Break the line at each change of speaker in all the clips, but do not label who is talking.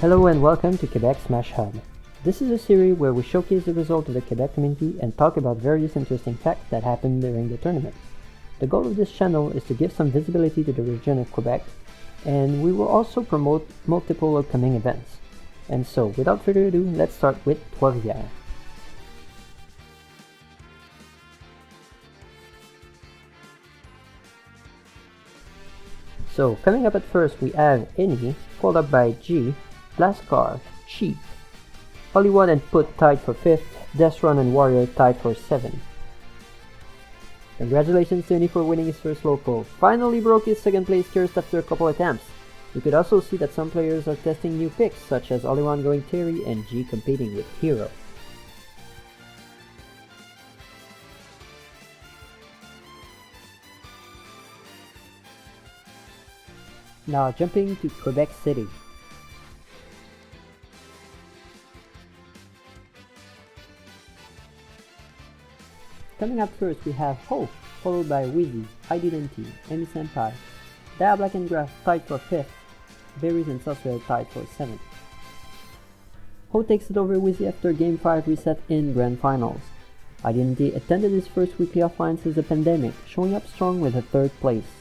Hello and welcome to QCSmashHub. This is a series where we showcase the result of the Quebec community and talk about various interesting facts that happened during the tournament. The goal of this channel is to give some visibility to the region of Quebec, and we will also promote multiple upcoming events. And so, without further ado, let's start with Trois-Rivières. So, coming up at first, we have Any, followed up by G, Lascar, Cheap, Hollywood and Put tied for 5th, Desron and Warrior tied for 7th. Congratulations to Any for winning his first local. Finally broke his second place curse after a couple attempts. You could also see that some players are testing new picks, such as Hollywood going Terry and G competing with Hero. Now jumping to Quebec City. Coming up first, we have Hope, followed by Wheezy, Identity, Emi Senpai, Dia Black and Graph tied for 5th, Berries and Suswell tied for 7th. Ho takes it over Wheezy after Game 5 reset in Grand Finals. Identity attended his first weekly offline since the pandemic, showing up strong with a 3rd place.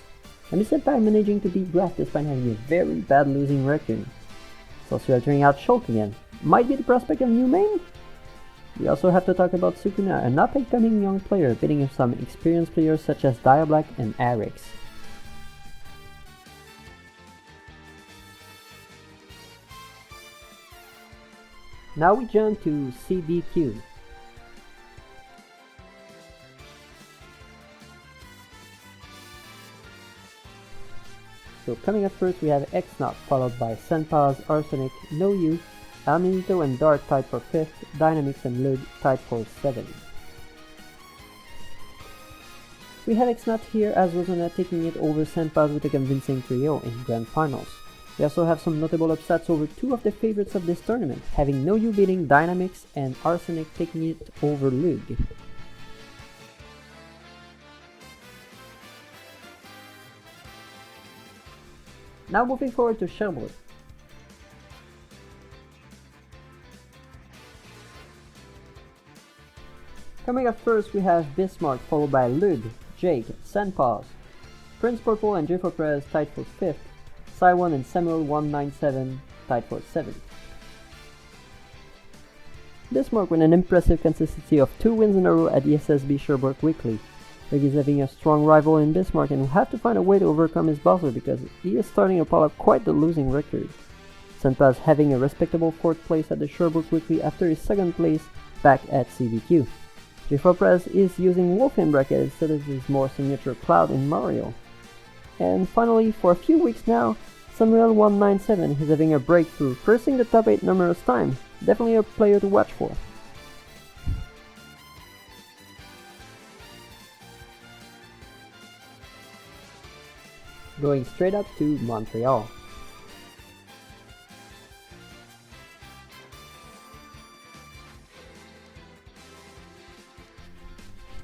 Emi Senpai managing to beat Graph despite having a very bad losing record. Suswell turning out Shulk again. Might be the prospect of new main? We also have to talk about Sukuna, an up-and-coming young player beating some experienced players such as Dia Black and Arix. Now we jump to CDQ. So coming up first, we have X-Not, followed by Senpaz, Arsenic, No You, Alminito and Dart tied for 5th, Dynamics and Lug tied for 7th. We have X-Not here as Rosana taking it over Senpaz with a convincing trio in Grand Finals. We also have some notable upsets over two of the favorites of this tournament, having No You beating Dynamics and Arsenic taking it over Lug. Now moving forward to Sherbrooke. Coming up first, we have Bismarck, followed by Lud, Jake, Senpaz, Prince Purple and Jeffo Perez tied for 5th, Saiwan and Samuel 197 tied for 7th. Bismarck with an impressive consistency of 2 wins in a row at the SSB Sherbrooke Weekly. Lug is having a strong rival in Bismarck and will have to find a way to overcome his buzzer because he is starting to pile up quite the losing record. Senpaz having a respectable 4th place at the Sherbrooke Weekly after his 2nd place back at CDQ. Jeffo Perez is using Wolf in bracket instead of his more signature Cloud in Mario. And finally, for a few weeks now, Samuel 197 is having a breakthrough, pressing the top 8 numerous times. Definitely a player to watch for. Going straight up to Montreal.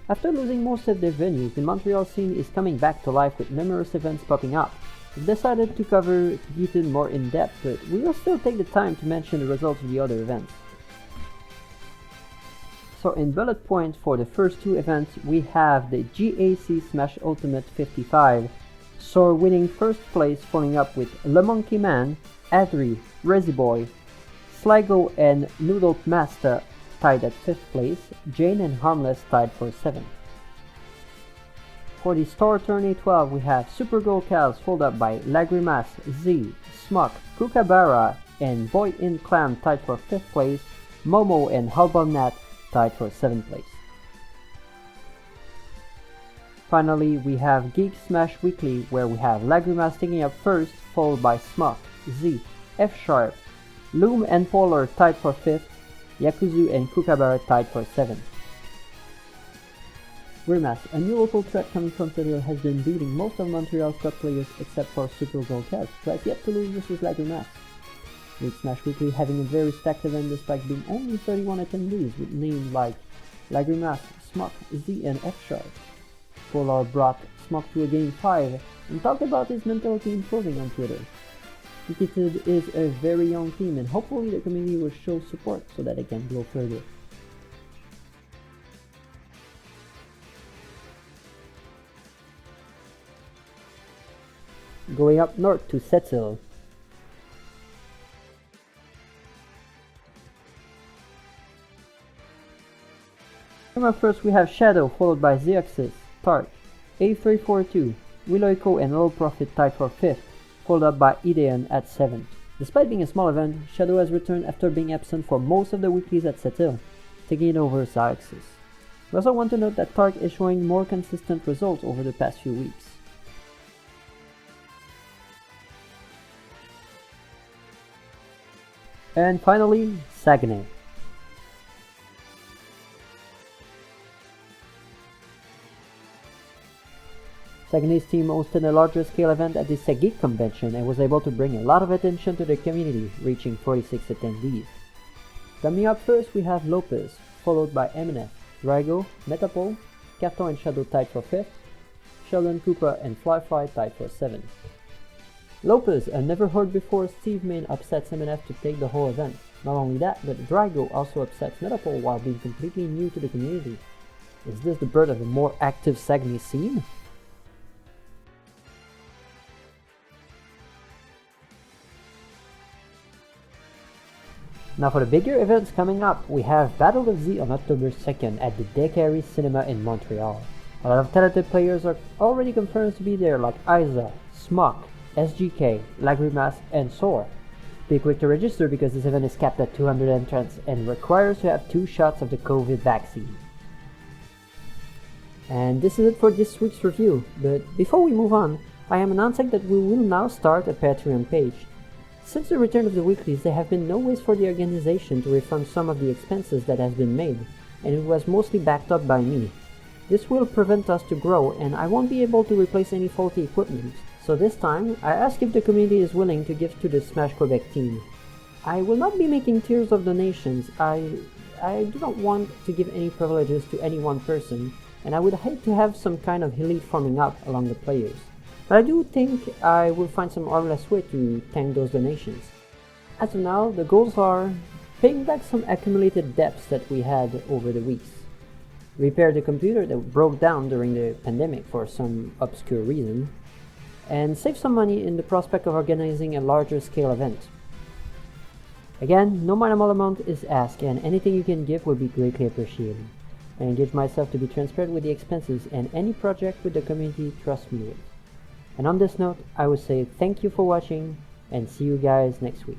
After losing most of their venues, the Montreal scene is coming back to life with numerous events popping up. We've decided to cover Eaton more in depth, but we will still take the time to mention the results of the other events. So in bullet points for the first 2 events, we have the QCSmash Ultimate 55, Soar winning 1st place, following up with Le Monkey Man, Adri, Resi Boy, Sligo and Noodle Master tied at 5th place, Jane and Harmless tied for 7th. For the Star Tourney 12, we have Supergirl Cows followed up by Lagrimas, Z, Smuck, Kookaburra and Boy in Clam tied for 5th place, Momo and Halbomnat tied for 7th place. Finally, we have Geek Smash Weekly, where we have Lagrimas taking up 1st, followed by Smuck, Z, F Sharp, Loom and Polar tied for 5th, Yakuzu and Kookaburra tied for 7th. Grimace, a new local threat coming from Serie, has been beating most of Montreal's top players except for Supergirl Cat, who has yet to lose versus Lagrimas. With Smash Weekly having a very stacked event despite being only 31 attendees with names like Lagrimas, Smuck, Z and F Sharp. Polar brought Smuck to a game 5 and talked about his mentality improving on Twitter. Liquid is a very young team, and hopefully the community will show support so that it can grow further. Going up north to Sept. Coming up first we have Shadow, followed by Zeuxis, Tark, A342, Willoiko and Low Profit tied for 5th, followed up by Ideon at 7th. Despite being a small event, Shadow has returned after being absent for most of the weeklies at Sept, taking it over Zeuxis. We also want to note that Tark is showing more consistent results over the past few weeks. And finally, Saguenay. Saguenay's team hosted a larger scale event at the Geek convention and was able to bring a lot of attention to the community, reaching 46 attendees. Coming up first we have Lopez, followed by MNF, Drago, Metapole, Carton and Shadow tied for 5th, Sheldon Cooper and Flyfly tied for 7th. Lopez, a never heard before Steve Main, upsets MNF to take the whole event. Not only that, but Drago also upsets Metapole while being completely new to the community. Is this the birth of a more active Saguenay scene? Now for the bigger events coming up, we have Battle of Z on October 2nd at the Decari Cinema in Montreal. A lot of talented players are already confirmed to be there, like Isa, Smock, SGK, Lagrimas, and Soar. Be quick to register because this event is capped at 200 entrants and requires to have 2 shots of the COVID vaccine. And this is it for this week's review, but before we move on, I am announcing that we will now start a Patreon page. Since the return of the weeklies, there have been no ways for the organization to refund some of the expenses that has been made, and it was mostly backed up by me. This will prevent us to grow, and I won't be able to replace any faulty equipment. So this time, I ask if the community is willing to give to the Smash Quebec team. I will not be making tiers of donations. I do not want to give any privileges to any one person, and I would hate to have some kind of elite forming up along the players. But I do think I will find some harmless way to thank those donations. As of now, the goals are paying back some accumulated debts that we had over the weeks, repair the computer that broke down during the pandemic for some obscure reason, and save some money in the prospect of organizing a larger scale event. Again, no minimal amount is asked, and anything you can give will be greatly appreciated. I engage myself to be transparent with the expenses, and any project with the community trusts me with. And on this note, I would say thank you for watching, and see you guys next week.